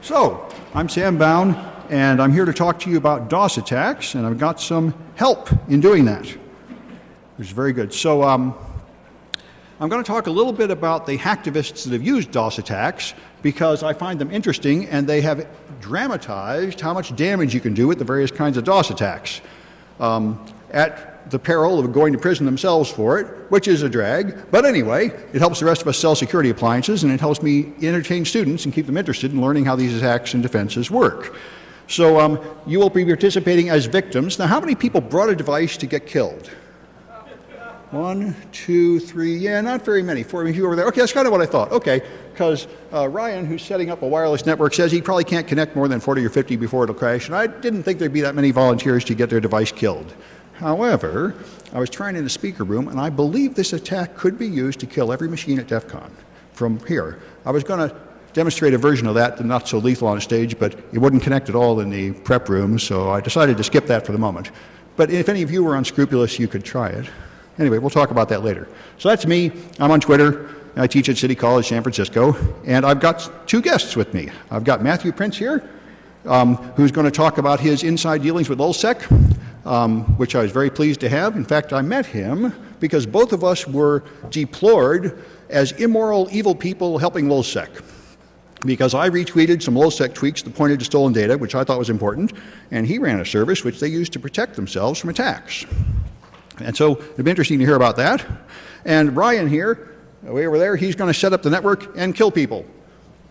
So, I'm Sam Bown, and I'm here to talk to you about DoS attacks, and I've got some help in doing that, which is very good. So, I'm going to talk a little bit about the hacktivists that have used DoS attacks, because I find them interesting, and they have dramatized how much damage you can do with the various kinds of DoS attacks, at the peril of going to prison themselves for it, which is a drag. But anyway, it helps the rest of us sell security appliances, and it helps me entertain students and keep them interested in learning how these attacks and defenses work. So you will be participating as victims. Now, how many people brought a device to get killed? 1, 2, 3, yeah, not very many. 4 of you over there. Okay, that's kind of what I thought. Okay, because Ryan, who's setting up a wireless network, says he probably can't connect more than 40 or 50 before it'll crash, and I didn't think there'd be that many volunteers to get their device killed. However, I was trying in the speaker room, and I believe this attack could be used to kill every machine at DEFCON from here. I was going to demonstrate a version of that, not so lethal on a stage, but it wouldn't connect at all in the prep room, so I decided to skip that for the moment. But if any of you were unscrupulous, you could try it. Anyway, we'll talk about that later. So that's me. I'm on Twitter. I teach at City College, San Francisco, and I've got 2 guests with me. I've got Matthew Prince here, who's going to talk about his inside dealings with LulzSec, which I was very pleased to have. In fact, I met him because both of us were deplored as immoral, evil people helping LulzSec. Because I retweeted some LulzSec tweaks that pointed to stolen data, which I thought was important, and he ran a service which they used to protect themselves from attacks. And so it'd be interesting to hear about that. And Ryan here, way over there, he's going to set up the network and kill people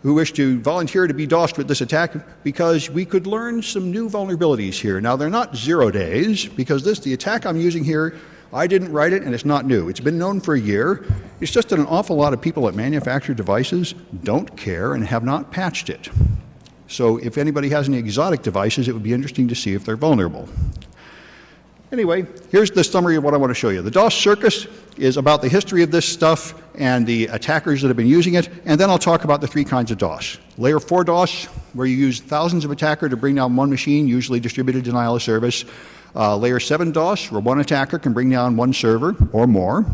who wish to volunteer to be DOSed with this attack, because we could learn some new vulnerabilities here. Now, they're not 0 days, because the attack I'm using here, I didn't write it, and it's not new. It's been known for a year. It's just that an awful lot of people that manufacture devices don't care and have not patched it. So if anybody has any exotic devices, it would be interesting to see if they're vulnerable. Anyway, here's the summary of what I want to show you. The DOS circus is about the history of this stuff and the attackers that have been using it, and then I'll talk about the 3 kinds of DOS. Layer 4 DOS, where you use thousands of attackers to bring down one machine, usually distributed denial of service. Layer 7 DOS, where one attacker can bring down one server or more.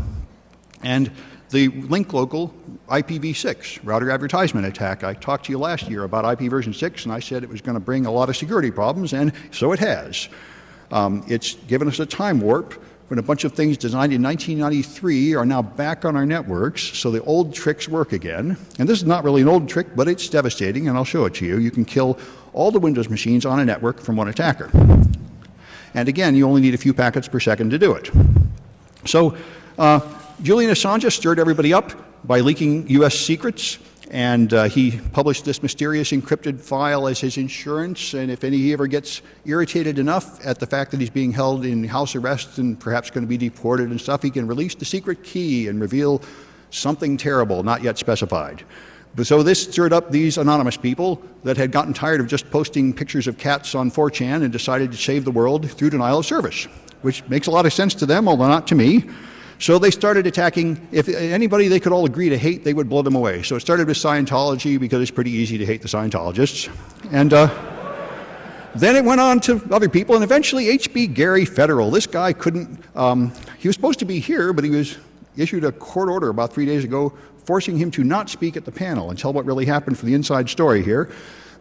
And the link local IPv6, router advertisement attack. I talked to you last year about IP version 6, and I said it was going to bring a lot of security problems, and so it has. It's given us a time warp when a bunch of things designed in 1993 are now back on our networks, so the old tricks work again. And this is not really an old trick, but it's devastating, and I'll show it to you. You can kill all the Windows machines on a network from one attacker. And again, you only need a few packets per second to do it. So Julian Assange stirred everybody up by leaking US secrets, and he published this mysterious encrypted file as his insurance, and if he ever gets irritated enough at the fact that he's being held in house arrest and perhaps going to be deported and stuff, he can release the secret key and reveal something terrible, not yet specified. So this stirred up these anonymous people that had gotten tired of just posting pictures of cats on 4chan and decided to save the world through denial of service, which makes a lot of sense to them, although not to me. So they started attacking. If anybody they could all agree to hate, they would blow them away. So it started with Scientology, because it's pretty easy to hate the Scientologists. And then it went on to other people, and eventually H.B. Gary Federal. This guy couldn't, he was supposed to be here, but he was issued a court order about 3 days ago forcing him to not speak at the panel and tell what really happened for the inside story here.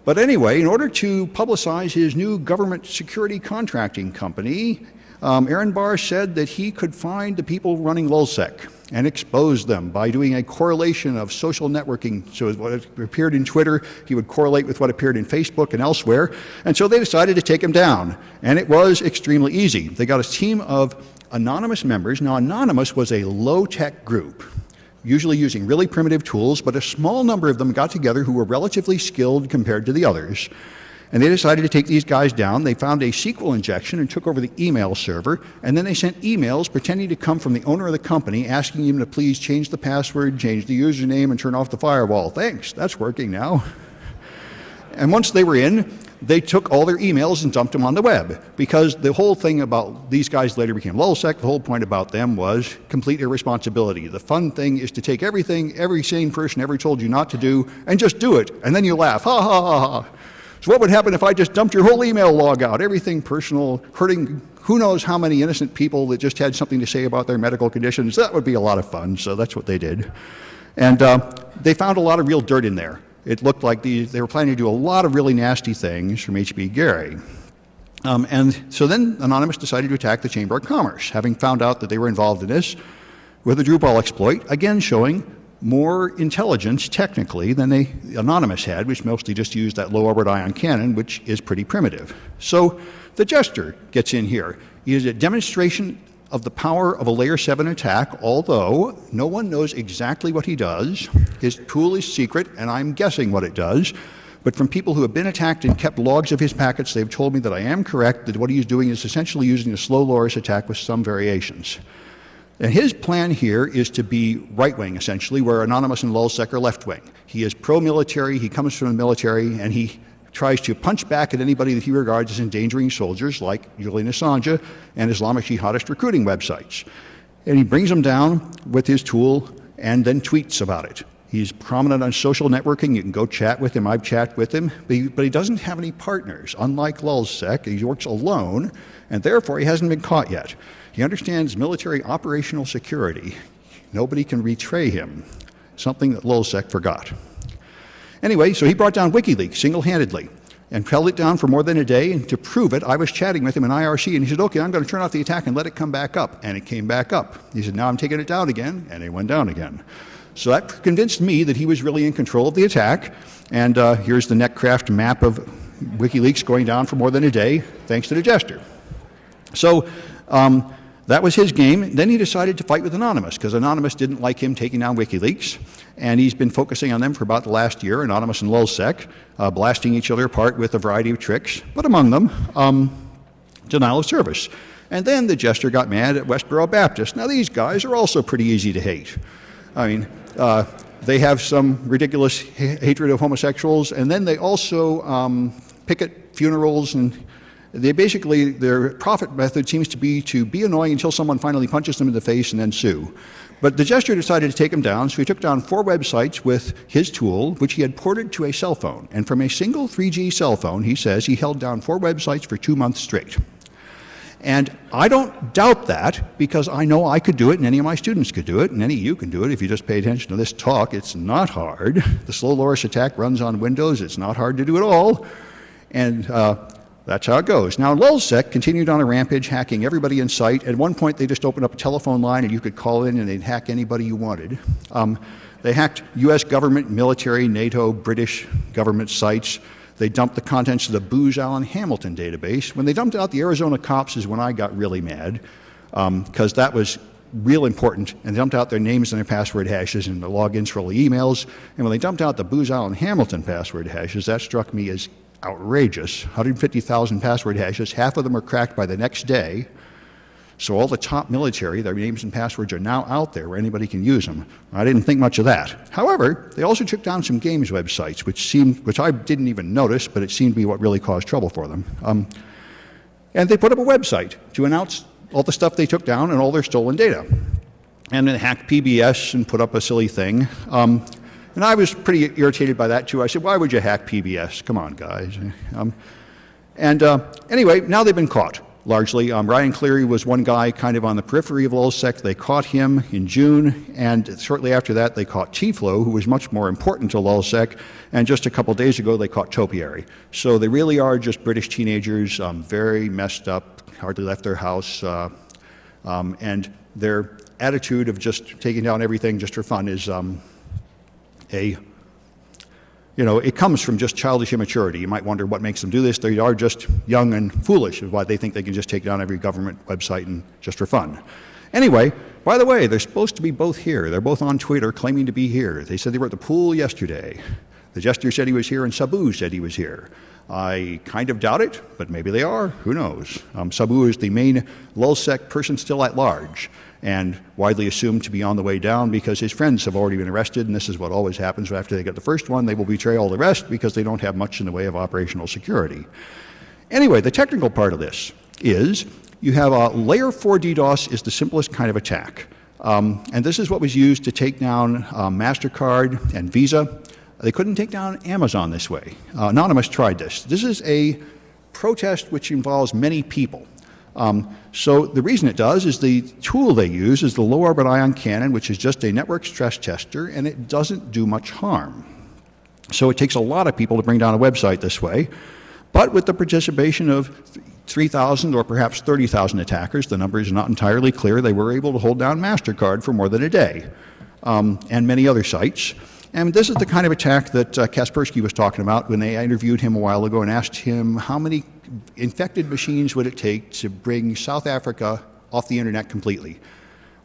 But anyway, in order to publicize his new government security contracting company, Aaron Barr said that he could find the people running LulzSec and expose them by doing a correlation of social networking. So what appeared in Twitter, he would correlate with what appeared in Facebook and elsewhere. And so they decided to take him down. And it was extremely easy. They got a team of anonymous members. Now, Anonymous was a low-tech group, usually using really primitive tools, but a small number of them got together who were relatively skilled compared to the others. And they decided to take these guys down. They found a SQL injection and took over the email server, and then they sent emails pretending to come from the owner of the company, asking him to please change the password, change the username, and turn off the firewall. Thanks, that's working now. And once they were in, they took all their emails and dumped them on the web, because the whole thing about these guys later became LulzSec. The whole point about them was complete irresponsibility. The fun thing is to take everything every sane person ever told you not to do and just do it, and then you laugh, ha ha ha ha. So what would happen if I just dumped your whole email log out, everything personal, hurting who knows how many innocent people that just had something to say about their medical conditions? That would be a lot of fun, so that's what they did. And they found a lot of real dirt in there. it looked like they were planning to do a lot of really nasty things from H.B. Gary. And so then Anonymous decided to attack the Chamber of Commerce, having found out that they were involved in this with a Drupal exploit, again showing more intelligence technically than Anonymous had, which mostly just used that low orbit ion cannon, which is pretty primitive. So the Jester gets in here. He is a demonstration of the power of a layer 7 attack, although no one knows exactly what he does. His tool is secret, and I'm guessing what it does. But from people who have been attacked and kept logs of his packets, they've told me that I am correct, that what he is doing is essentially using a slow loris attack with some variations. And his plan here is to be right-wing, essentially, where Anonymous and Lulzsec are left-wing. He is pro-military, he comes from the military, and he tries to punch back at anybody that he regards as endangering soldiers, like Julian Assange and Islamic jihadist recruiting websites. And he brings them down with his tool and then tweets about it. He's prominent on social networking. You can go chat with him. I've chatted with him. But he doesn't have any partners. Unlike Lulzsec, he works alone, and therefore he hasn't been caught yet. He understands military operational security. Nobody can betray him, something that Lulzsec forgot. Anyway, so he brought down WikiLeaks single-handedly and held it down for more than a day, and to prove it, I was chatting with him in IRC, and he said, okay, I'm going to turn off the attack and let it come back up. And it came back up. He said, now I'm taking it down again, and it went down again. So that convinced me that he was really in control of the attack, and here's the Netcraft map of WikiLeaks going down for more than a day, thanks to the Jester. So that was his game. Then he decided to fight with Anonymous, because Anonymous didn't like him taking down WikiLeaks, and he's been focusing on them for about the last year, Anonymous and Lulzsec, blasting each other apart with a variety of tricks, but among them, denial of service. And then the Jester got mad at Westboro Baptist. Now these guys are also pretty easy to hate. I mean, they have some ridiculous hatred of homosexuals, and then they also picket funerals, and they basically, their profit method seems to be annoying until someone finally punches them in the face and then sue. But the Jester decided to take them down, so he took down 4 websites with his tool, which he had ported to a cell phone. And from a single 3G cell phone, he says he held down 4 websites for 2 months straight. And I don't doubt that, because I know I could do it, and any of my students could do it, and any of you can do it if you just pay attention to this talk. It's not hard. The slow loris attack runs on Windows. It's not hard to do at all. And that's how it goes. Now, Lulzsec continued on a rampage, hacking everybody in sight. At one point, they just opened up a telephone line, and you could call in, and they'd hack anybody you wanted. They hacked U.S. government, military, NATO, British government sites. They dumped the contents of the Booz Allen Hamilton database. When they dumped out the Arizona cops is when I got really mad, because that was real important. And they dumped out their names and their password hashes and the logins for all the emails. And when they dumped out the Booz Allen Hamilton password hashes, that struck me as outrageous. 150,000 password hashes, half of them are cracked by the next day. So all the top military, their names and passwords are now out there where anybody can use them. I didn't think much of that. However, they also took down some games websites, which I didn't even notice, but it seemed to be what really caused trouble for them. And they put up a website to announce all the stuff they took down and all their stolen data. And then hacked PBS and put up a silly thing. And I was pretty irritated by that too. I said, why would you hack PBS? Come on, guys. Anyway, now they've been caught. Largely. Ryan Cleary was one guy kind of on the periphery of Lulzsec. They caught him in June, and shortly after that they caught T-Flow, who was much more important to Lulzsec, and just a couple days ago they caught Topiary. So they really are just British teenagers, very messed up, hardly left their house, and their attitude of just taking down everything just for fun is it comes from just childish immaturity. You might wonder what makes them do this. They are just young and foolish, is why they think they can just take down every government website and just for fun. Anyway, by the way, they're supposed to be both here. They're both on Twitter claiming to be here. They said they were at the pool yesterday. The Jester said he was here, and Sabu said he was here. I kind of doubt it, but maybe they are. Who knows? Sabu is the main Lulzsec person still at large, and widely assumed to be on the way down because his friends have already been arrested, and this is what always happens after they get the first one. They will betray all the rest because they don't have much in the way of operational security. Anyway, the technical part of this is you have a layer 4 DDoS is the simplest kind of attack. And this is what was used to take down MasterCard and Visa. They couldn't take down Amazon this way. Anonymous tried this. This is a protest which involves many people. So the reason it does is the tool they use is the low orbit ion cannon, which is just a network stress tester, and it doesn't do much harm. So it takes a lot of people to bring down a website this way. But with the participation of 3,000 or perhaps 30,000 attackers, the number is not entirely clear, they were able to hold down MasterCard for more than a day, and many other sites. And this is the kind of attack that Kaspersky was talking about when they interviewed him a while ago and asked him how many infected machines would it take to bring South Africa off the internet completely.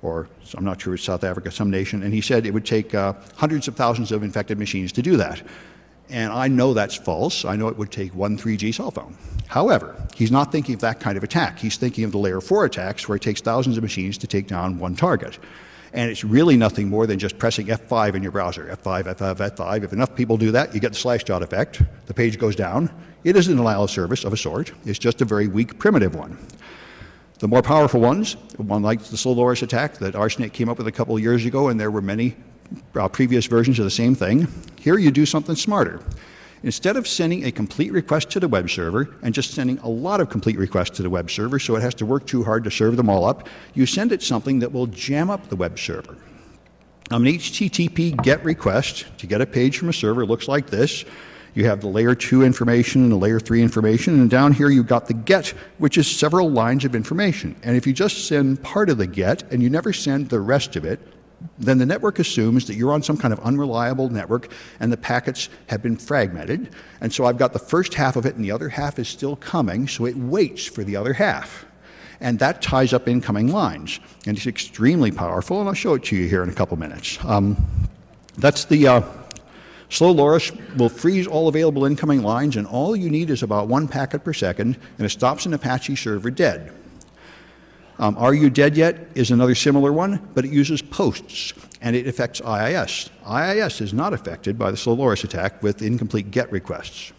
Or I'm not sure it's South Africa, some nation, and he said it would take hundreds of thousands of infected machines to do that. And I know that's false. I know it would take one 3G cell phone. However, he's not thinking of that kind of attack. He's thinking of the layer 4 attacks where it takes thousands of machines to take down one target. And it's really nothing more than just pressing F5 in your browser. F5, F5, F5. If enough people do that, you get the /dot effect. The page goes down. It is a denial of service of a sort. It's just a very weak, primitive one. The more powerful ones, one like the slow Loris attack that Arsenic came up with a couple of years ago, and there were many previous versions of the same thing. Here you do something smarter. Instead of sending a complete request to the web server and just sending a lot of complete requests to the web server so it has to work too hard to serve them all up, you send it something that will jam up the web server. An HTTP GET request to get a page from a server looks like this. You have the layer 2 information and the layer 3 information, and down here you've got the GET, which is several lines of information. And if you just send part of the GET and you never send the rest of it, then the network assumes that you're on some kind of unreliable network and the packets have been fragmented. And so I've got the first half of it and the other half is still coming, so it waits for the other half. And that ties up incoming lines. And it's extremely powerful, and I'll show it to you here in a couple minutes. That's the slow Loris will freeze all available incoming lines, and all you need is about 1 packet per second, and it stops an Apache server dead. Are You Dead Yet is another similar one, but it uses posts, and it affects IIS. IIS is not affected by the slow Loris attack with incomplete GET requests,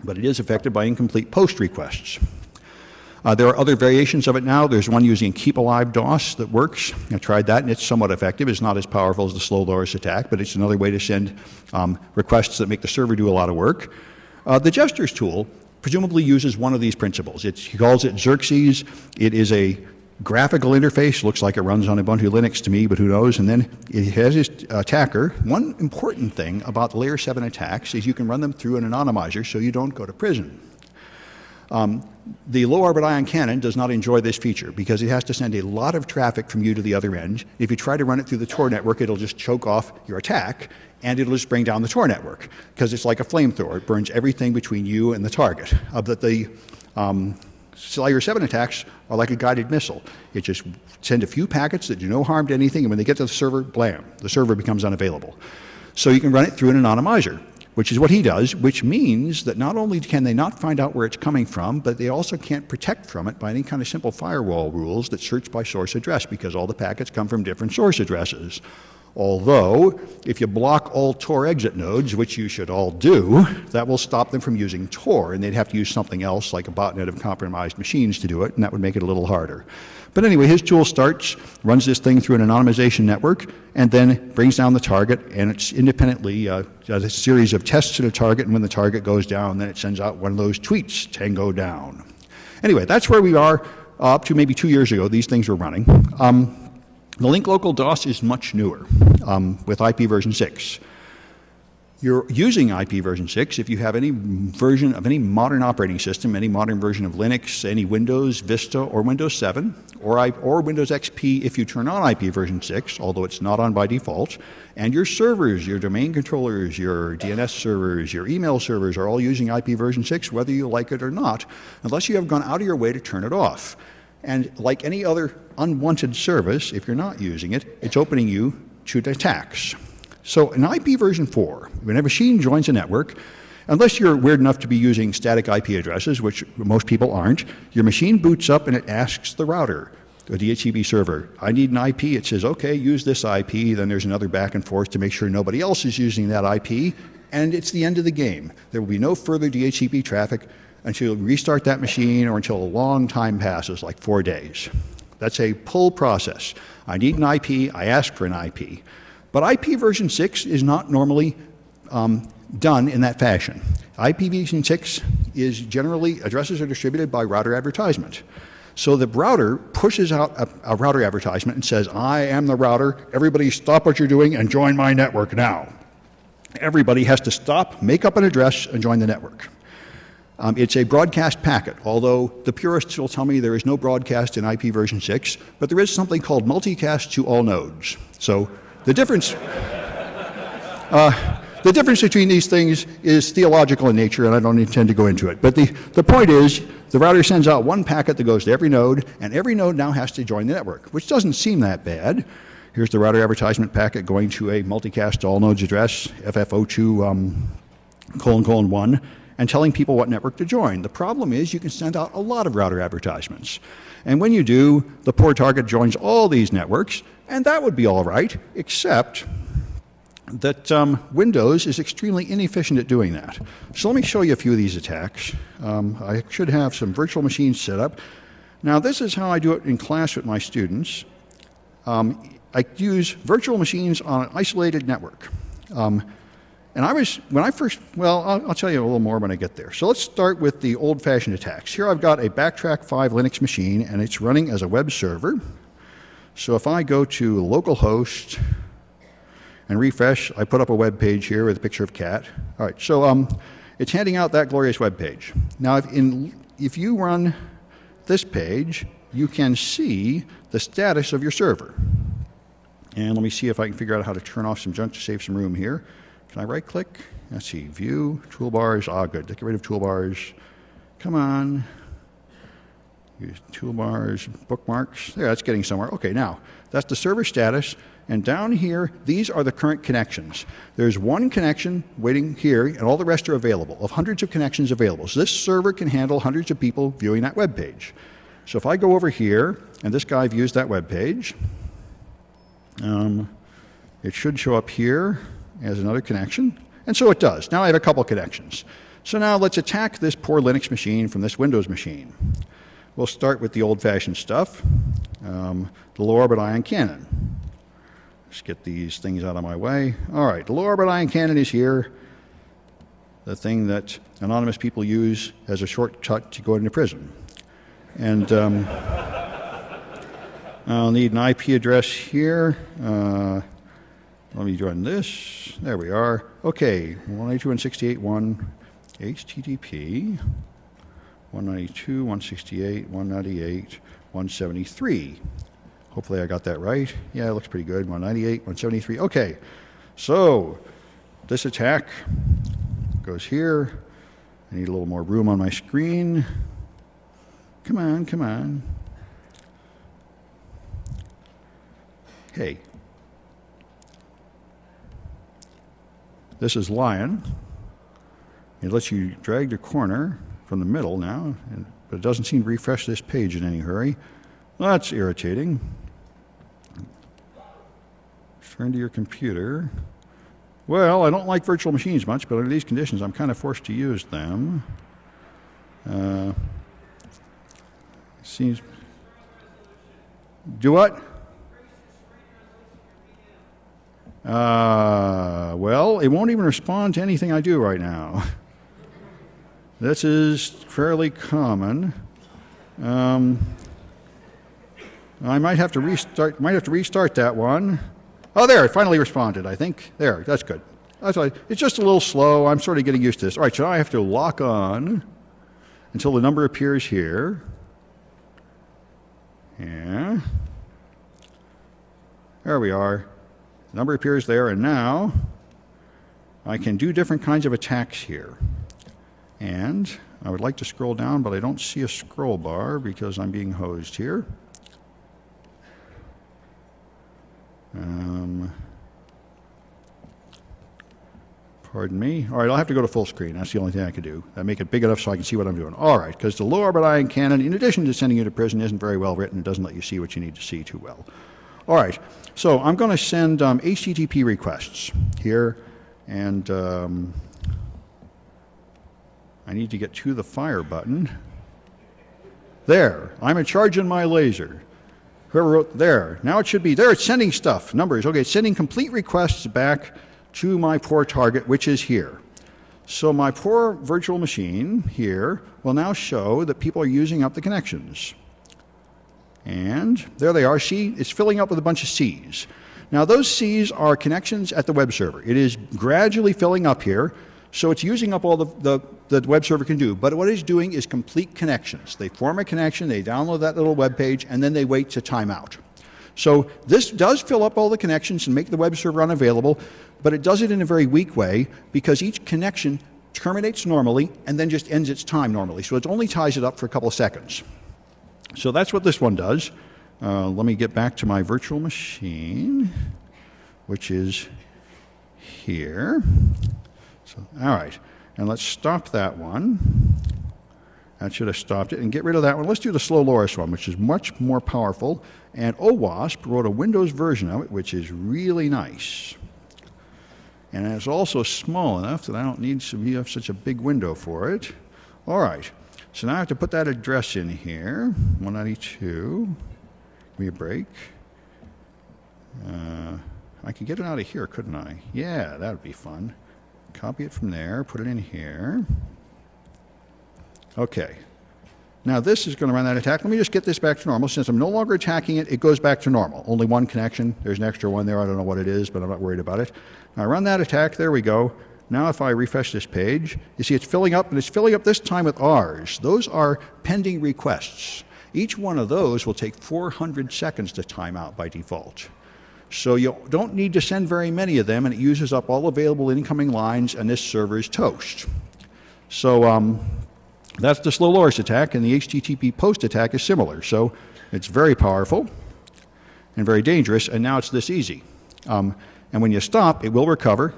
but it is affected by incomplete post requests. There are other variations of it now. There's one using Keep Alive DoS that works. I tried that, and it's somewhat effective. It's not as powerful as the slow Loris attack, but it's another way to send requests that make the server do a lot of work. The Gestures tool presumably uses one of these principles. He calls it Xerxes. It is a graphical interface. Looks like it runs on Ubuntu Linux to me, but who knows? And then it has this attacker. One important thing about the layer 7 attacks is you can run them through an anonymizer so you don't go to prison. The low-orbit ion cannon does not enjoy this feature because it has to send a lot of traffic from you to the other end. If you try to run it through the Tor network, it'll just choke off your attack, and it'll just bring down the Tor network because it's like a flamethrower. It burns everything between you and the target. But the layer 7 attacks are like a guided missile. It just sends a few packets that do no harm to anything, and when they get to the server, blam, the server becomes unavailable. So you can run it through an anonymizer, which is what he does, which means that not only can they not find out where it's coming from, but they also can't protect from it by any kind of simple firewall rules that search by source address, because all the packets come from different source addresses. Although, if you block all Tor exit nodes, which you should all do, that will stop them from using Tor, and they'd have to use something else, like a botnet of compromised machines to do it, and that would make it a little harder. But anyway, his tool starts, runs this thing through an anonymization network, and then brings down the target, and it's independently does a series of tests to the target, and when the target goes down, then it sends out one of those tweets, Tango down. Anyway, that's where we are up to maybe 2 years ago. These things were running. The link local DoS is much newer with IP version 6. You're using IP version 6 if you have any version of any modern operating system, any modern version of Linux, any Windows, Vista, or Windows 7, or Windows XP if you turn on IP version 6, although it's not on by default. And your servers, your domain controllers, your DNS servers, your email servers are all using IP version 6, whether you like it or not, unless you have gone out of your way to turn it off. And like any other unwanted service, if you're not using it, it's opening you to attacks. So in IP version 4, when a machine joins a network, unless you're weird enough to be using static IP addresses, which most people aren't, your machine boots up and it asks the router, the DHCP server, I need an IP. It says, okay, use this IP. Then there's another back and forth to make sure nobody else is using that IP, and it's the end of the game. There will be no further DHCP traffic until you restart that machine or until a long time passes, like 4 days. That's a pull process. I need an IP, I ask for an IP. But IP version 6 is not normally done in that fashion. IP version 6 is generally, addresses are distributed by router advertisement. So the router pushes out a router advertisement and says, I am the router, everybody stop what you're doing and join my network now. everybody has to stop, make up an address, and join the network. It's a broadcast packet, although the purists will tell me there is no broadcast in IP version 6, but there is something called multicast to all nodes. So the difference between these things is theological in nature, and I don't intend to go into it. But the point is, the router sends out one packet that goes to every node, and every node now has to join the network, which doesn't seem that bad. Here's the router advertisement packet going to a multicast to all nodes address, FF02::1, and telling people what network to join. The problem is you can send out a lot of router advertisements. And when you do, the poor target joins all these networks, and that would be all right, except that Windows is extremely inefficient at doing that. So let me show you a few of these attacks. I should have some virtual machines set up. Now this is how I do it in class with my students. I use virtual machines on an isolated network. And I'll tell you a little more when I get there. So let's start with the old-fashioned attacks. Here I've got a Backtrack 5 Linux machine, and it's running as a web server. So if I go to localhost and refresh, I put up a web page here with a picture of a cat. All right, so it's handing out that glorious web page. Now, if you run this page, you can see the status of your server. And let me see if I can figure out how to turn off some junk to save some room here. Can I right-click? Let's see, view, toolbars. Ah, good. Get rid of toolbars. Come on. Use toolbars, bookmarks. There, that's getting somewhere. Okay, now, that's the server status. And down here, these are the current connections. There's one connection waiting here, and all the rest are available, of hundreds of connections available. So this server can handle hundreds of people viewing that web page. So if I go over here, and this guy views that web page, it should show up here as another connection, and so it does. Now I have a couple connections. So now let's attack this poor Linux machine from this Windows machine. We'll start with the old-fashioned stuff, the low-orbit ion cannon. Let's get these things out of my way. All right, the low-orbit ion cannon is here, the thing that anonymous people use as a shortcut to go into prison. And I'll need an IP address here. Let me join this. There we are. Okay, 192.168.1 HTTP, 192.168.198.173. Hopefully I got that right. Yeah, it looks pretty good. 198.173. Okay, so this attack goes here. I need a little more room on my screen. Come on, come on. Hey. This is Lion. It lets you drag the corner from the middle now, but it doesn't seem to refresh this page in any hurry. Well, that's irritating. Turn to your computer. Well, I don't like virtual machines much, but under these conditions, I'm kind of forced to use them. Seems. Do what? Well, it won't even respond to anything I do right now. This is fairly common. I might have to restart that one. Oh, there, it finally responded, I think. There, that's good. That's right. It's just a little slow. I'm sort of getting used to this. All right, so now I have to lock on until the number appears here. Yeah. There we are. Number appears there, and now I can do different kinds of attacks here. And I would like to scroll down, but I don't see a scroll bar because I'm being hosed here. Pardon me. All right, I'll have to go to full screen. That's the only thing I can do. I make it big enough so I can see what I'm doing. All right, because the low-orbit ion cannon, in addition to sending you to prison, isn't very well written. It doesn't let you see what you need to see too well. All right, so I'm going to send HTTP requests here, and I need to get to the fire button. There, I'm in charge in my laser. Whoever wrote there, now it should be there. It's sending stuff, numbers. Okay, it's sending complete requests back to my poor target, which is here. So my poor virtual machine here will now show that people are using up the connections. And there they are. See, it's filling up with a bunch of C's. Now those C's are connections at the web server. It is gradually filling up here, so it's using up all the web server can do. But what it's doing is complete connections. They form a connection, they download that little web page, and then they wait to time out. So this does fill up all the connections and make the web server unavailable, but it does it in a very weak way because each connection terminates normally and then just ends its time normally. So it only ties it up for a couple of seconds. So that's what this one does. Let me get back to my virtual machine, which is here. So, all right, and let's stop that one. That should have stopped it, and get rid of that one. Let's do the slow Loris one, which is much more powerful. And OWASP wrote a Windows version of it, which is really nice. And it's also small enough that I don't need to have such a big window for it. All right, so now I have to put that address in here, 192. Give me a break. I could get it out of here, couldn't I? Yeah, that would be fun. Copy it from there, put it in here. Okay. Now this is going to run that attack. Let me just get this back to normal. Since I'm no longer attacking it, it goes back to normal. Only one connection. There's an extra one there. I don't know what it is, but I'm not worried about it. Now I run that attack. There we go. Now if I refresh this page, you see it's filling up, and it's filling up this time with R's. Those are pending requests. Each one of those will take 400 seconds to time out by default. So you don't need to send very many of them, and it uses up all available incoming lines, and this server is toast. So that's the slow Loris attack, and the HTTP post attack is similar. So it's very powerful and very dangerous, and now it's this easy. And when you stop, it will recover.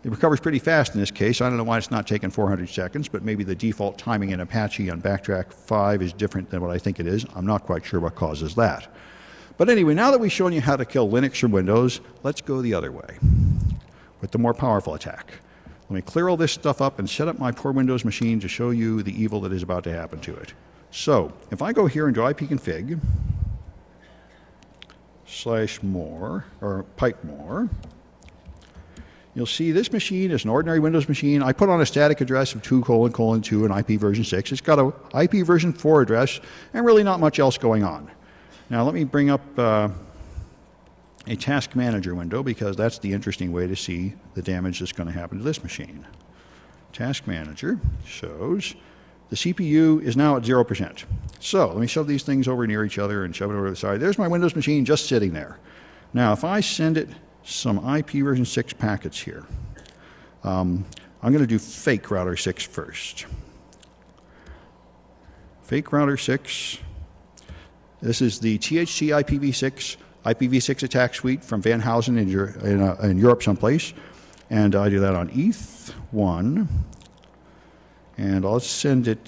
It recovers pretty fast in this case. I don't know why it's not taking 400 seconds, but maybe the default timing in Apache on Backtrack 5 is different than what I think it is. I'm not quite sure what causes that. But anyway, now that we've shown you how to kill Linux or Windows, let's go the other way with the more powerful attack. Let me clear all this stuff up and set up my poor Windows machine to show you the evil that is about to happen to it. So if I go here and do ipconfig /more or pipe more, you'll see this machine is an ordinary Windows machine. I put on a static address of 2::2 and IP version 6. It's got a IP version 4 address and really not much else going on. Now let me bring up a task manager window because that's the interesting way to see the damage that's going to happen to this machine. Task manager shows the CPU is now at 0%. So let me shove these things over near each other and shove it over to the side. There's my Windows machine just sitting there. Now if I send it some IP version 6 packets here, I'm going to do fake router 6 first. Fake router 6. This is the THC IPv6 attack suite from Van Housen in Europe someplace. And I do that on ETH1. And I'll send it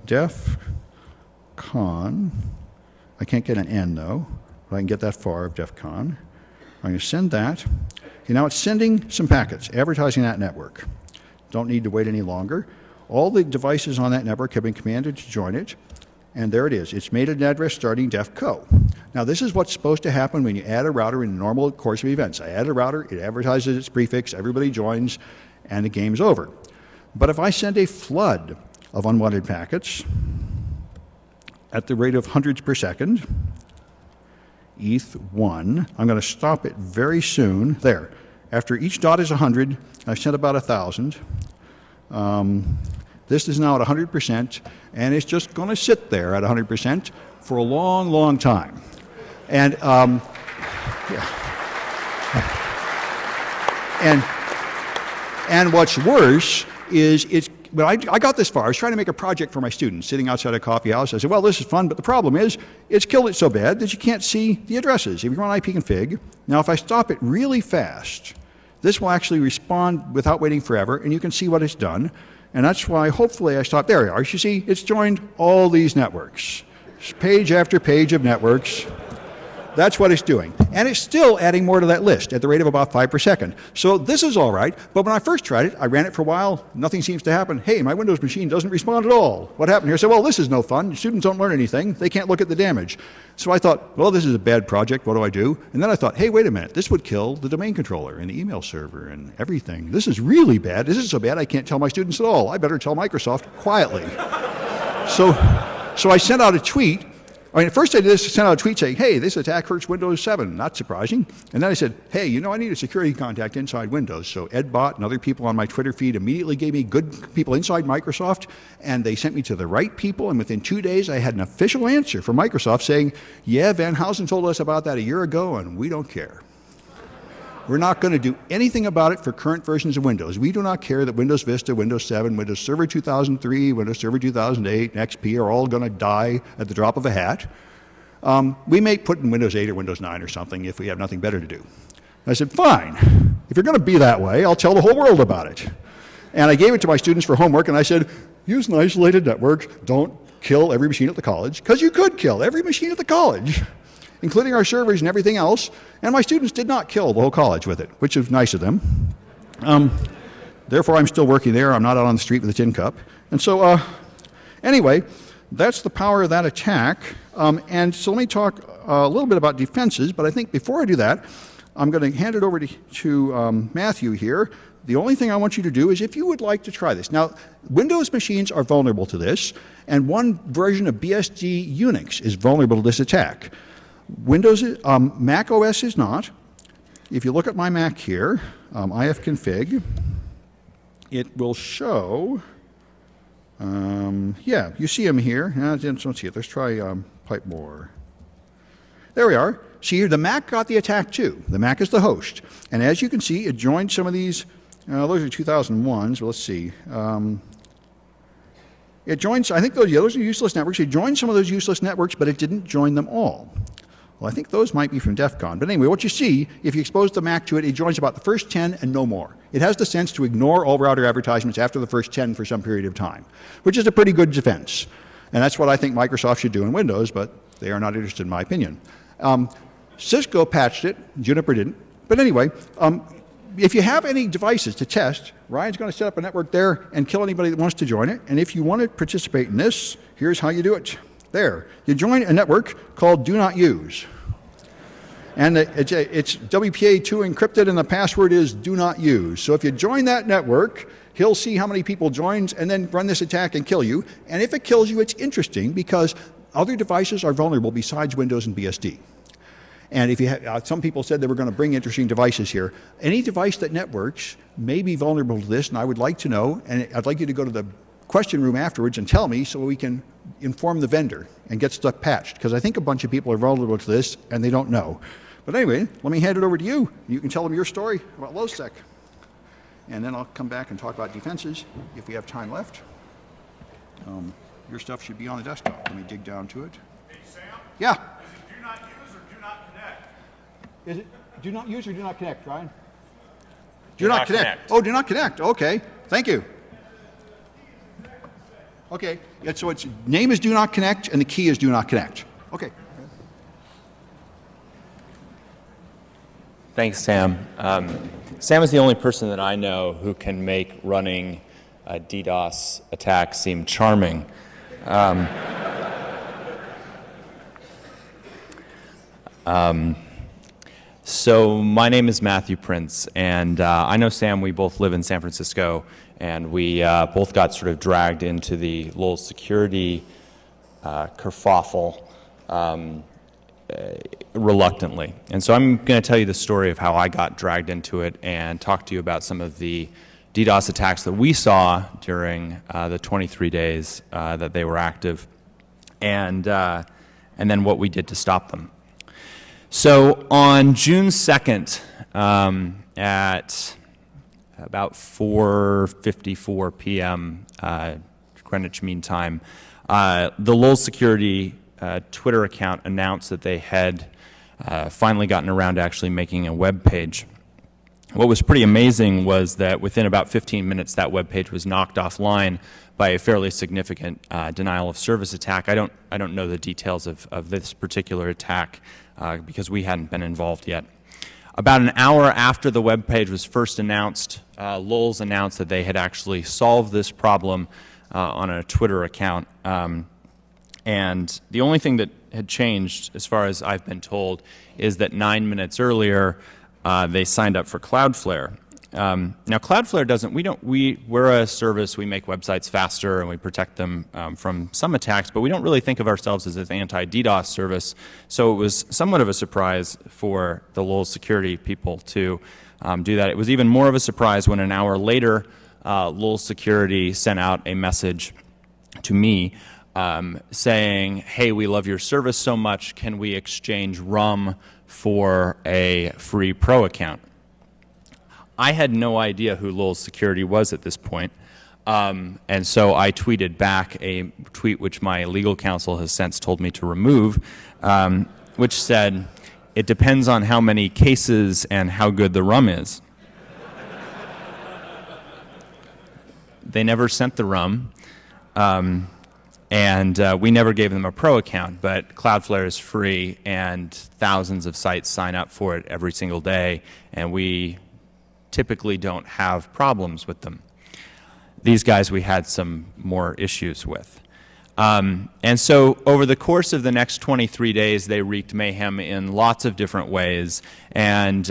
DEFCON. I can't get an N though, but I can get that far of DEFCON. I'm going to send that. Okay, now it's sending some packets, advertising that network. Don't need to wait any longer. All the devices on that network have been commanded to join it. And there it is. It's made an address starting DEFCO. Now this is what's supposed to happen when you add a router in the normal course of events. I add a router, it advertises its prefix, everybody joins, and the game's over. But if I send a flood of unwanted packets at the rate of hundreds per second, ETH1, I'm going to stop it very soon. There. After each dot is 100, I've sent about 1,000. This is now at 100%, and it's just going to sit there at 100% for a long, long time. And, and what's worse is well, I got this far. I was trying to make a project for my students sitting outside a coffee house. I said, well, this is fun, but the problem is it's killed it so bad that you can't see the addresses. If you run ipconfig, now if I stop it really fast, this will actually respond without waiting forever, and you can see what it's done. And that's why, hopefully, I stopped. There we are. You see, it's joined all these networks. Page after page of networks. That's what it's doing. And it's still adding more to that list at the rate of about 5 per second. So this is all right. But when I first tried it, I ran it for a while. Nothing seems to happen. Hey, my Windows machine doesn't respond at all. What happened here? I said, well, this is no fun. Students don't learn anything. They can't look at the damage. So I thought, well, this is a bad project. What do I do? And then I thought, hey, wait a minute. This would kill the domain controller and the email server and everything. This is really bad. This is so bad I can't tell my students at all. I better tell Microsoft quietly. So I sent out a tweet I mean, at first I did this to send out a tweet saying, hey, this attack hurts Windows 7. Not surprising. And then I said, hey, you know, I need a security contact inside Windows. So EdBot and other people on my Twitter feed immediately gave me good people inside Microsoft, and they sent me to the right people, and within 2 days I had an official answer from Microsoft saying, yeah, Van Housen told us about that a year ago, and we don't care. We're not going to do anything about it for current versions of Windows. We do not care that Windows Vista, Windows 7, Windows Server 2003, Windows Server 2008, and XP are all going to die at the drop of a hat. We may put in Windows 8 or Windows 9 or something if we have nothing better to do. And I said, fine. If you're going to be that way, I'll tell the whole world about it. And I gave it to my students for homework, and I said, use an isolated network. Don't kill every machine at the college, because you could kill every machine at the college, including our servers and everything else, and my students did not kill the whole college with it, which is nice of them. Therefore, I'm still working there. I'm not out on the street with a tin cup. And so, anyway, that's the power of that attack. And so let me talk a little bit about defenses, but I think before I do that, I'm going to hand it over to Matthew here. The only thing I want you to do is if you would like to try this. Now, Windows machines are vulnerable to this, and one version of BSD Unix is vulnerable to this attack. Mac OS is not. If you look at my Mac here, ifconfig, it will show, yeah, you see them here. Don't see it. Let's try pipe more. There we are. See here, the Mac got the attack too. The Mac is the host. And as you can see, it joined some of these, those are 2001s, but let's see. It joins, I think those are useless networks. It joined some of those useless networks, but it didn't join them all. Well, I think those might be from DEFCON. But anyway, what you see, if you expose the Mac to it, it joins about the first 10 and no more. It has the sense to ignore all router advertisements after the first 10 for some period of time, which is a pretty good defense. And that's what I think Microsoft should do in Windows, but they are not interested in my opinion. Cisco patched it, Juniper didn't. But anyway, if you have any devices to test, Ryan's going to set up a network there and kill anybody that wants to join it. And if you want to participate in this, here's how you do it. There. You join a network called Do Not Use. And it's WPA2 encrypted, and the password is Do Not Use. So if you join that network, he'll see how many people joins and then run this attack and kill you. And if it kills you, it's interesting because other devices are vulnerable besides Windows and BSD. And if you have, some people said they were going to bring interesting devices here. Any device that networks may be vulnerable to this, and I would like to know, and I'd like you to go to the question room afterwards and tell me so we can inform the vendor and get stuff patched, because I think a bunch of people are vulnerable to this and they don't know. But anyway, let me hand it over to you. You can tell them your story about LowSec. And then I'll come back and talk about defenses if we have time left. Your stuff should be on the desktop. Let me dig down to it. Hey, Sam? Yeah? Is it do not use or do not connect? Is it do not use or do not connect, Ryan? Do not connect. Oh, do not connect. Okay. Thank you. Okay. Yeah, so its name is do not connect and the key is do not connect. Okay. Thanks, Sam. Sam is the only person that I know who can make running a DDoS attack seem charming. So my name is Matthew Prince, and I know Sam. We both live in San Francisco, and we both got sort of dragged into the Lowell security kerfuffle reluctantly. And so I'm going to tell you the story of how I got dragged into it and talk to you about some of the DDoS attacks that we saw during the 23 days that they were active, and then what we did to stop them. So on June 2nd, at about 4:54 p.m. Greenwich Mean Time, the Lowell Security Twitter account announced that they had finally gotten around to actually making a web page. What was pretty amazing was that within about 15 minutes, that web page was knocked offline by a fairly significant denial of service attack. I don't know the details of this particular attack because we hadn't been involved yet. About an hour after the web page was first announced, Lowell's announced that they had actually solved this problem on a Twitter account. And the only thing that had changed, as far as I've been told, is that 9 minutes earlier, they signed up for Cloudflare. Now, Cloudflare doesn't. We're a service. We make websites faster and we protect them from some attacks, but we don't really think of ourselves as an anti-DDoS service. So it was somewhat of a surprise for the Lowell security people to do that. It was even more of a surprise when an hour later, Lowell security sent out a message to me saying, "Hey, we love your service so much. Can we exchange rum for a free pro account?" I had no idea who Lowell Security was at this point, and so I tweeted back a tweet which my legal counsel has since told me to remove, which said, "It depends on how many cases and how good the rum is." They never sent the rum, and we never gave them a pro account, but Cloudflare is free, and thousands of sites sign up for it every single day, and we typically don't have problems with them. These guys we had some more issues with. And so over the course of the next 23 days, they wreaked mayhem in lots of different ways. And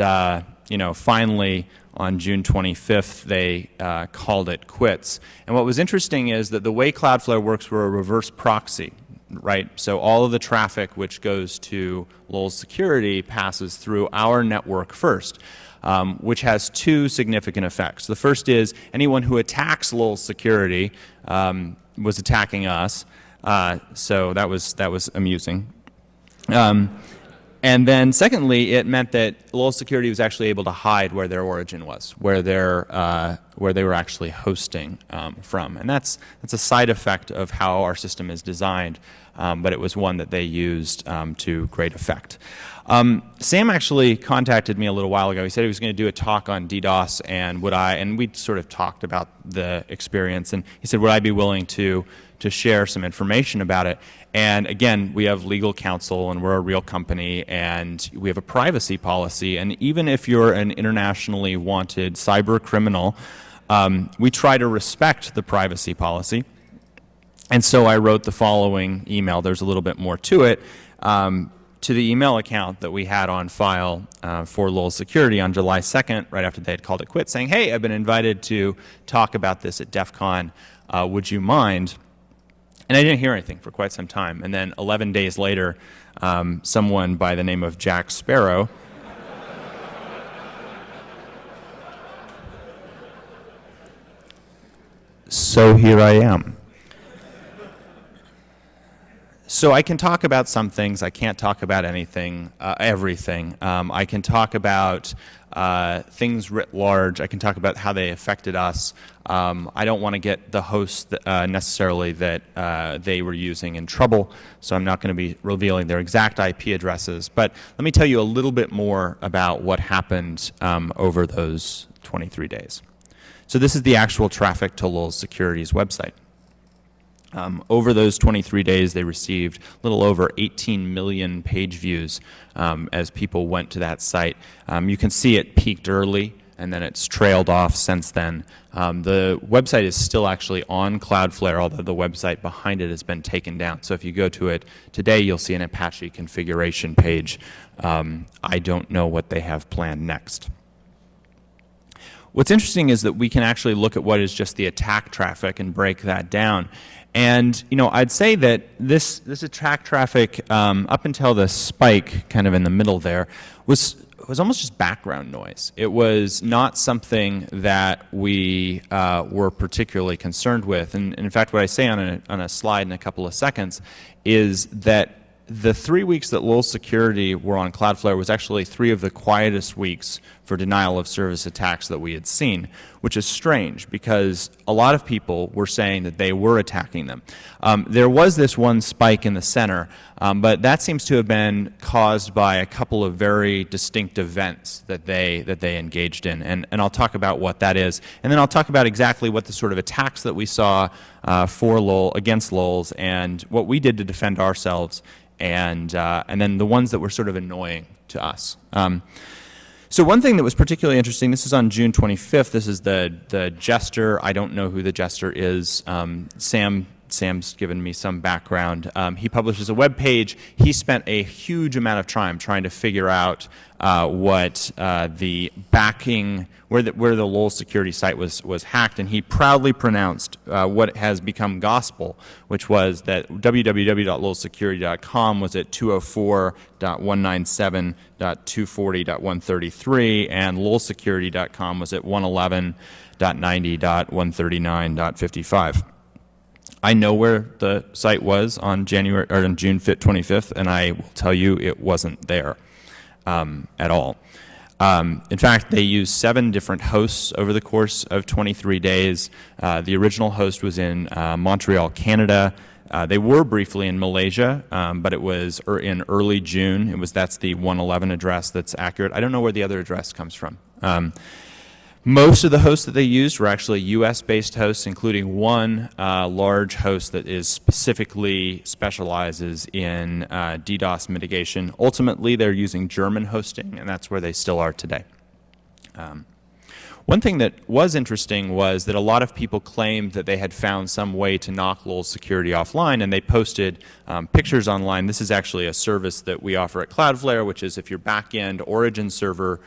finally, on June 25th, they called it quits. And what was interesting is that the way Cloudflare works, we're a reverse proxy, right? So all of the traffic which goes to Lowell Security passes through our network first. Which has two significant effects. The first is anyone who attacks Lowell Security was attacking us, so that was amusing. And then secondly, it meant that Lowell Security was actually able to hide where their origin was, where they were actually hosting from, and that's a side effect of how our system is designed, but it was one that they used to great effect. Sam actually contacted me a little while ago. He said he was going to do a talk on DDoS, and we sort of talked about the experience, and he said, would I be willing to share some information about it? And again, we have legal counsel, and we're a real company, and we have a privacy policy, and even if you're an internationally wanted cyber criminal, we try to respect the privacy policy. And so I wrote the following email. There's a little bit more to it. To the email account that we had on file for Lowell Security on July 2nd, right after they had called it quits, saying, "Hey, I've been invited to talk about this at DEFCON. Would you mind?" And I didn't hear anything for quite some time. And then 11 days later, someone by the name of Jack Sparrow so here I am. So I can talk about some things. I can't talk about anything, everything. I can talk about things writ large. I can talk about how they affected us. I don't want to get the hosts necessarily that they were using in trouble, so I'm not going to be revealing their exact IP addresses. But let me tell you a little bit more about what happened over those 23 days. So this is the actual traffic to Lowell Security's website. Over those 23 days, they received a little over 18 million page views as people went to that site. You can see it peaked early, and then it's trailed off since then. The website is still actually on Cloudflare, although the website behind it has been taken down. So if you go to it today, you'll see an Apache configuration page. I don't know what they have planned next. What's interesting is that we can actually look at what is just the attack traffic and break that down. And I'd say that this attack traffic up until the spike, kind of in the middle there, was almost just background noise. It was not something that we were particularly concerned with. And in fact, what I say on a slide in a couple of seconds is that the 3 weeks that Lowell Security were on Cloudflare was actually 3 of the quietest weeks for denial of service attacks that we had seen, which is strange because a lot of people were saying that they were attacking them. There was this one spike in the center, but that seems to have been caused by a couple of very distinct events that they engaged in, and I'll talk about what that is, and then I'll talk about exactly what the sort of attacks that we saw for Lowell, against Lowell's, and what we did to defend ourselves, and then the ones that were sort of annoying to us. So one thing that was particularly interesting, this is on June 25th, this is the jester. I don't know who the jester is. Sam Sam's given me some background. He publishes a web page. He spent a huge amount of time trying to figure out what the backing, where the Lowell security site was hacked, and he proudly pronounced what has become gospel, which was that www.lowellsecurity.com was at 204.197.240.133, and lowellsecurity.com was at 111.90.139.55. I know where the site was on June 25th, and I will tell you it wasn't there at all. In fact, they used 7 different hosts over the course of 23 days. The original host was in Montreal, Canada. They were briefly in Malaysia, but it was in early June. That's the 111 address that's accurate. I don't know where the other address comes from. Most of the hosts that they used were actually US-based hosts, including one large host that specifically specializes in DDoS mitigation. Ultimately, they're using German hosting, and that's where they still are today. One thing that was interesting was that a lot of people claimed that they had found some way to knock Lowell security offline, and they posted pictures online. This is actually a service that we offer at Cloudflare, which is if your back-end origin server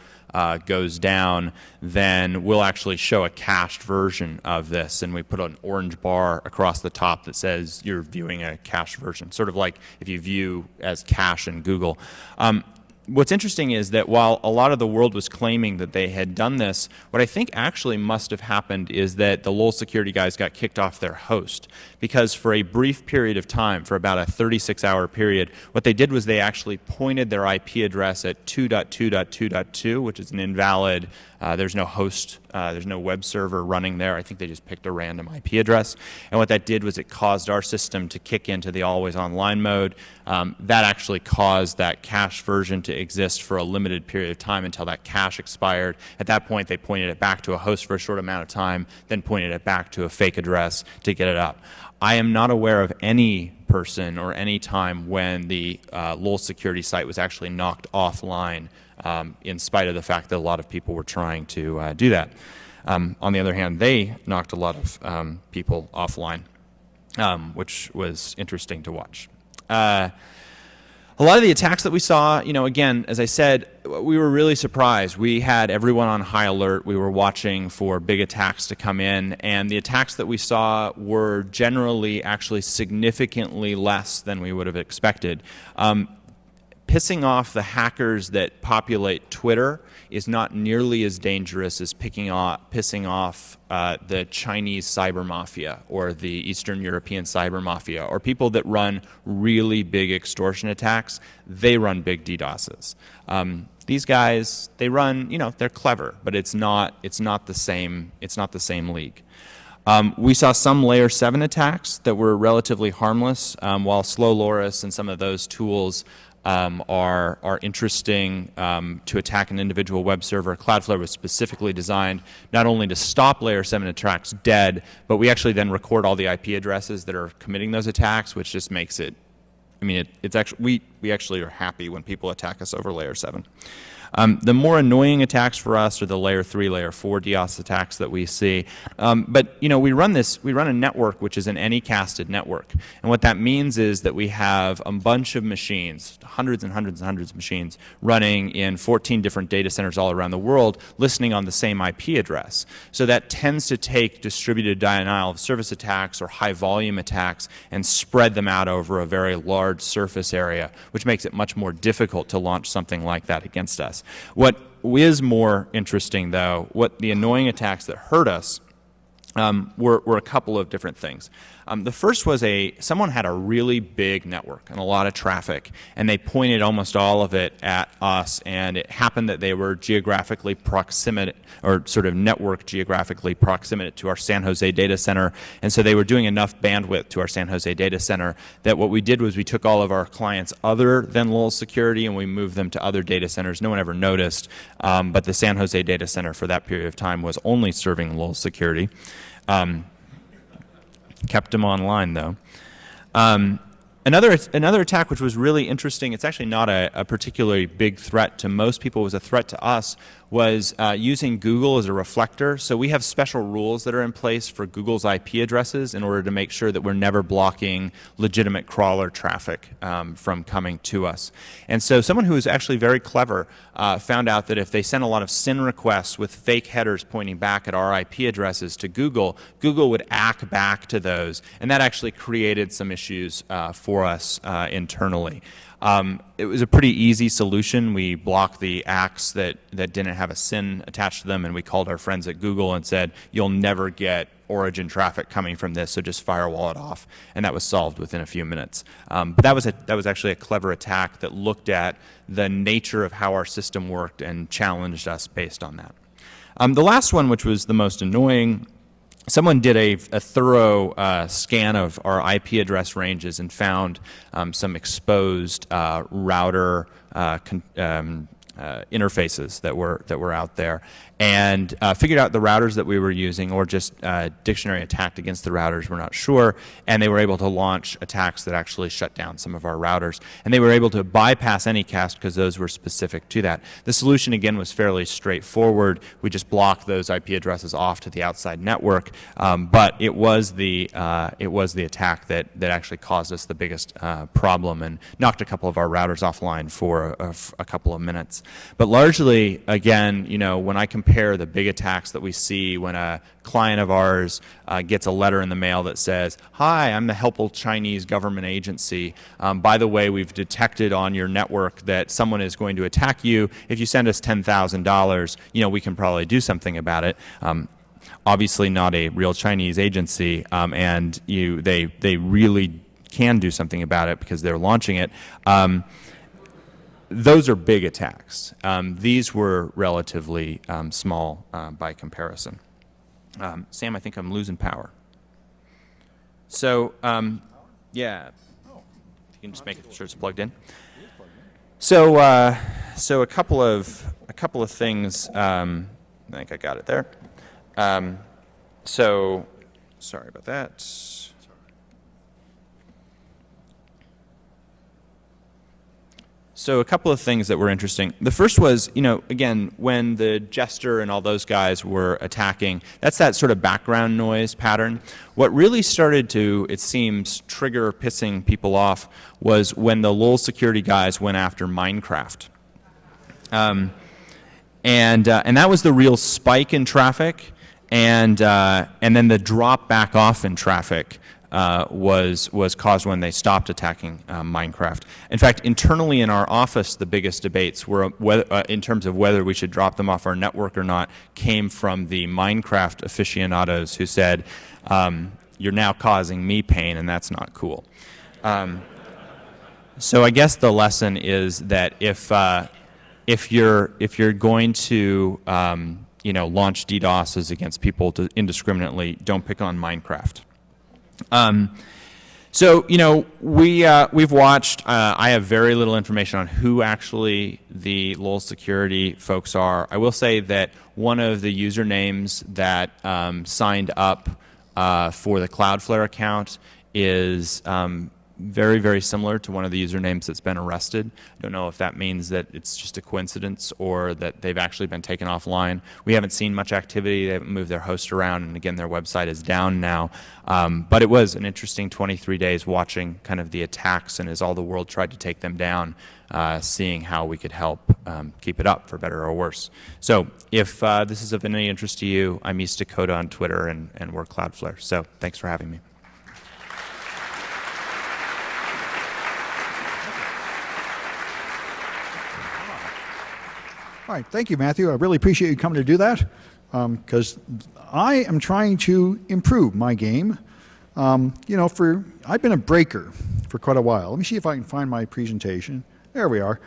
goes down, then we'll actually show a cached version of this, and we put an orange bar across the top that says you're viewing a cached version, sort of like if you view as cache in Google. What's interesting is that while a lot of the world was claiming that they had done this, what I think actually must have happened is that the Lowell security guys got kicked off their host, because for a brief period of time, for about a 36-hour period, what they did was they actually pointed their IP address at 2.2.2.2, which is an invalid, there's no host, there's no web server running there. I think they just picked a random IP address. And what that did was it caused our system to kick into the always online mode. That actually caused that cache version to exist for a limited period of time until that cache expired. At that point, they pointed it back to a host for a short amount of time, then pointed it back to a fake address to get it up. I am not aware of any person or any time when the Lowell security site was actually knocked offline, in spite of the fact that a lot of people were trying to do that. On the other hand, they knocked a lot of people offline, which was interesting to watch. A lot of the attacks that we saw, again, as I said, we were really surprised. We had everyone on high alert. We were watching for big attacks to come in, and the attacks that we saw were generally actually significantly less than we would have expected. Pissing off the hackers that populate Twitter is not nearly as dangerous as pissing off the Chinese cyber mafia or the Eastern European cyber mafia or people that run really big extortion attacks. They run big DDoSes. These guys, they run, they're clever, but it's not the same league. We saw some layer 7 attacks that were relatively harmless, while Slow Loris and some of those tools are interesting to attack an individual web server. Cloudflare was specifically designed not only to stop layer 7 attacks dead, but we actually then record all the IP addresses that are committing those attacks, which just makes it, it's actually, we actually are happy when people attack us over layer 7. The more annoying attacks for us are the layer 3, layer 4 DDoS attacks that we see. But we run a network which is an anycasted network. And what that means is that we have a bunch of machines, hundreds and hundreds and hundreds of machines, running in 14 different data centers all around the world, listening on the same IP address. So that tends to take distributed denial of service attacks or high volume attacks and spread them out over a very large surface area, which makes it much more difficult to launch something like that against us. What is more interesting, though, what the annoying attacks that hurt us were a couple of different things. The first was someone had a really big network and a lot of traffic, and they pointed almost all of it at us, and it happened that they were geographically proximate, or sort of network geographically proximate to our San Jose data center, and so they were doing enough bandwidth to our San Jose data center that what we did was we took all of our clients other than Lowell Security and we moved them to other data centers. No one ever noticed, but the San Jose data center for that period of time was only serving Lowell Security. Kept them online, though. And Another attack which was really interesting, it's actually not a particularly big threat to most people, it was a threat to us, was using Google as a reflector. So we have special rules that are in place for Google's IP addresses in order to make sure that we're never blocking legitimate crawler traffic from coming to us. And so someone who was actually very clever found out that if they sent a lot of SYN requests with fake headers pointing back at our IP addresses to Google, Google would ACK back to those, and that actually created some issues for us internally. It was a pretty easy solution. We blocked the ACKs that didn't have a SYN attached to them, and we called our friends at Google and said, you'll never get origin traffic coming from this, so just firewall it off. And that was solved within a few minutes. But that was actually a clever attack that looked at the nature of how our system worked and challenged us based on that. The last one, which was the most annoying, someone did a thorough scan of our IP address ranges and found some exposed router interfaces that were out there, and figured out the routers that we were using, or just dictionary attacked against the routers, we're not sure, and they were able to launch attacks that actually shut down some of our routers. And they were able to bypass Anycast because those were specific to that. The solution, again, was fairly straightforward. We just blocked those IP addresses off to the outside network, but it was the attack that actually caused us the biggest problem and knocked a couple of our routers offline for a couple of minutes. But largely, again, when I compare the big attacks that we see when a client of ours gets a letter in the mail that says, "Hi, I'm the helpful Chinese government agency. By the way, we've detected on your network that someone is going to attack you. If you send us $10,000, we can probably do something about it." Obviously not a real Chinese agency, and they really can do something about it because they're launching it. Those are big attacks. These were relatively small by comparison. Sam, I think I'm losing power. So, yeah, if you can just make sure it's plugged in. So, a couple of things. I think I got it there. So, sorry about that. So a couple of things that were interesting. The first was, again, when the Jester and all those guys were attacking, that's that sort of background noise pattern. What really started to, it seems, trigger pissing people off was when the Lowell security guys went after Minecraft. And that was the real spike in traffic, and then the drop back off in traffic was caused when they stopped attacking Minecraft. In fact, internally in our office, the biggest debates were in terms of whether we should drop them off our network or not, came from the Minecraft aficionados who said, "You're now causing me pain, and that's not cool." So I guess the lesson is that if you're going to launch DDoSes against people indiscriminately, don't pick on Minecraft. So we've watched. I have very little information on who actually the Lowell security folks are. I will say that one of the usernames that signed up for the Cloudflare account is very, very similar to one of the usernames that's been arrested. I don't know if that means that it's just a coincidence or that they've actually been taken offline. We haven't seen much activity. They haven't moved their host around, and again, their website is down now. But it was an interesting 23 days watching kind of the attacks, and as all the world tried to take them down, seeing how we could help keep it up, for better or worse. So if this is of any interest to you, I'm East Dakota on Twitter, and we're Cloudflare. So thanks for having me. All right, thank you, Matthew. I really appreciate you coming to do that, because I am trying to improve my game. I've been a breaker for quite a while. Let me see if I can find my presentation. There we are.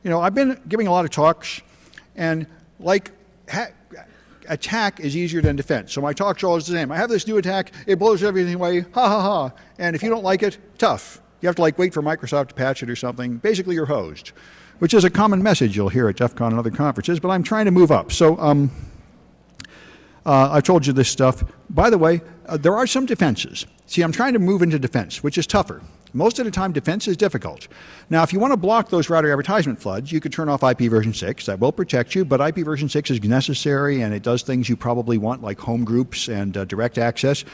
I've been giving a lot of talks, and attack is easier than defense. So my talks are always the same. I have this new attack. It blows everything away. Ha ha ha. And if you don't like it, tough. You have to wait for Microsoft to patch it or something. Basically, you're hosed, which is a common message you'll hear at DEFCON and other conferences, but I'm trying to move up. So I've told you this stuff. By the way, there are some defenses. See, I'm trying to move into defense, which is tougher. Most of the time, defense is difficult. Now, if you want to block those router advertisement floods, you could turn off IP version 6. That will protect you, but IP version 6 is necessary, and it does things you probably want, like home groups and direct access.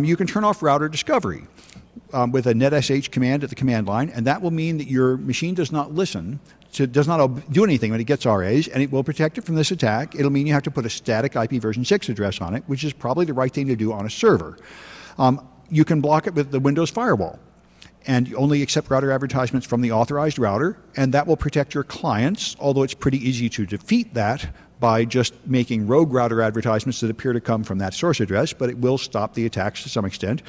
You can turn off router discovery with a netsh command at the command line, and that will mean that your machine does not listen, does not do anything when it gets RAs, and it will protect it from this attack. It'll mean you have to put a static IP version 6 address on it, which is probably the right thing to do on a server. You can block it with the Windows firewall, and only accept router advertisements from the authorized router, and that will protect your clients, although it's pretty easy to defeat that by just making rogue router advertisements that appear to come from that source address, but it will stop the attacks to some extent.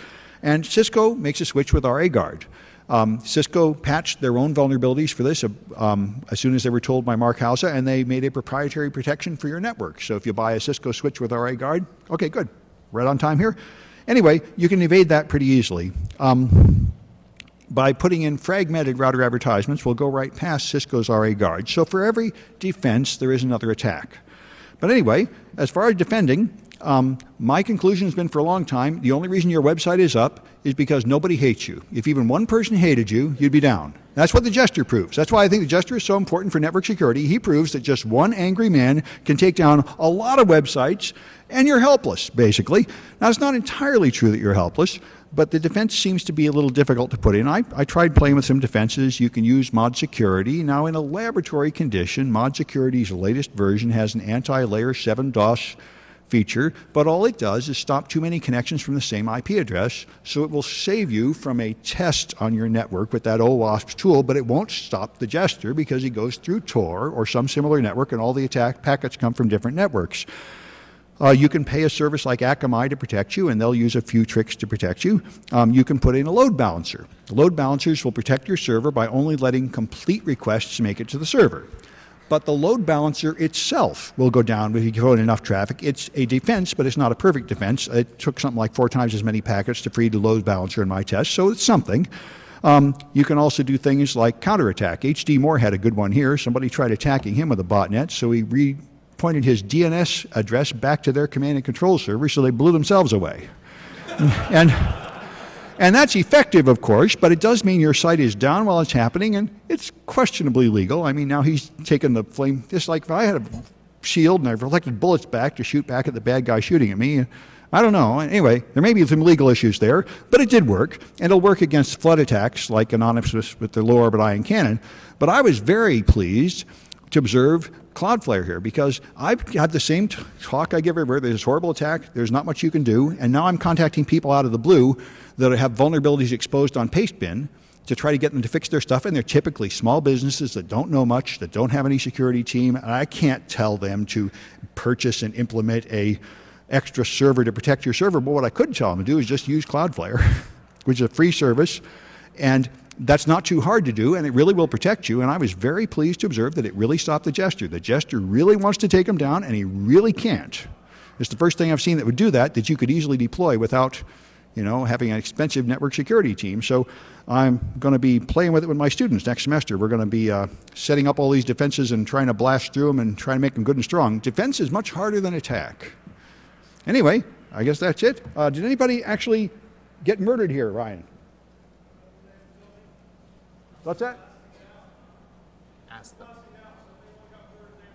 And Cisco makes a switch with RAGuard. Cisco patched their own vulnerabilities for this as soon as they were told by Mark Hausa, and they made a proprietary protection for your network. So if you buy a Cisco switch with RAGuard, okay, good. Right on time here. Anyway, you can evade that pretty easily. By putting in fragmented router advertisements, we'll go right past Cisco's RAGuard. So for every defense, there is another attack. But anyway, as far as defending, my conclusion has been for a long time, the only reason your website is up is because nobody hates you. If even one person hated you, you'd be down. That's what the Jester proves. That's why I think the Jester is so important for network security. He proves that just one angry man can take down a lot of websites, and you're helpless, basically. Now, it's not entirely true that you're helpless, but the defense seems to be a little difficult to put in. I tried playing with some defenses. You can use mod security. Now, in a laboratory condition, mod security's latest version has an anti-layer 7 DoS feature, but all it does is stop too many connections from the same IP address, so it will save you from a test on your network with that OWASP tool, but it won't stop the Jester because he goes through Tor or some similar network, and all the attack packets come from different networks. You can pay a service like Akamai to protect you, and they'll use a few tricks to protect you. You can put in a load balancer. Load balancers will protect your server by only letting complete requests make it to the server. But the load balancer itself will go down if you throw in enough traffic. It's a defense, but it's not a perfect defense. It took something like 4 times as many packets to free the load balancer in my test, so it's something. You can also do things like counterattack. HD Moore had a good one here. Somebody tried attacking him with a botnet, so he pointed his DNS address back to their command and control server, so they blew themselves away. And that's effective, of course, but it does mean your site is down while it's happening, and it's questionably legal. I mean, now he's taken the flame, just like if I had a shield and I reflected bullets back to shoot back at the bad guy shooting at me. I don't know. Anyway, there may be some legal issues there, but it did work, and it'll work against flood attacks like Anonymous with their low orbit ion cannon. But I was very pleased to observe Cloudflare here, because I've had the same talk I give everywhere. There's this horrible attack, there's not much you can do, and now I'm contacting people out of the blue that have vulnerabilities exposed on Pastebin to try to get them to fix their stuff, and they're typically small businesses that don't know much, that don't have any security team, and I can't tell them to purchase and implement a extra server to protect your server, but what I could tell them to do is just use Cloudflare, which is a free service, and that's not too hard to do, and it really will protect you, and I was very pleased to observe that it really stopped the Jester. The Jester really wants to take him down, and he really can't. It's the first thing I've seen that would do that you could easily deploy without, having an expensive network security team. So I'm going to be playing with it with my students next semester. We're going to be setting up all these defenses and trying to blast through them and trying to make them good and strong. Defense is much harder than attack. Anyway, I guess that's it. Did anybody actually get murdered here, Ryan? What's that? Ask them.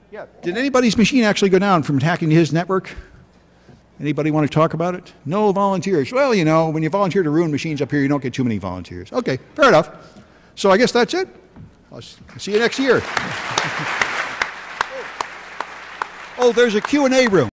Yeah. Did anybody's machine actually go down from hacking his network? Anybody want to talk about it? No volunteers. Well, when you volunteer to ruin machines up here, you don't get too many volunteers. Okay, fair enough. So I guess that's it. I'll see you next year. Oh, there's a Q&A room.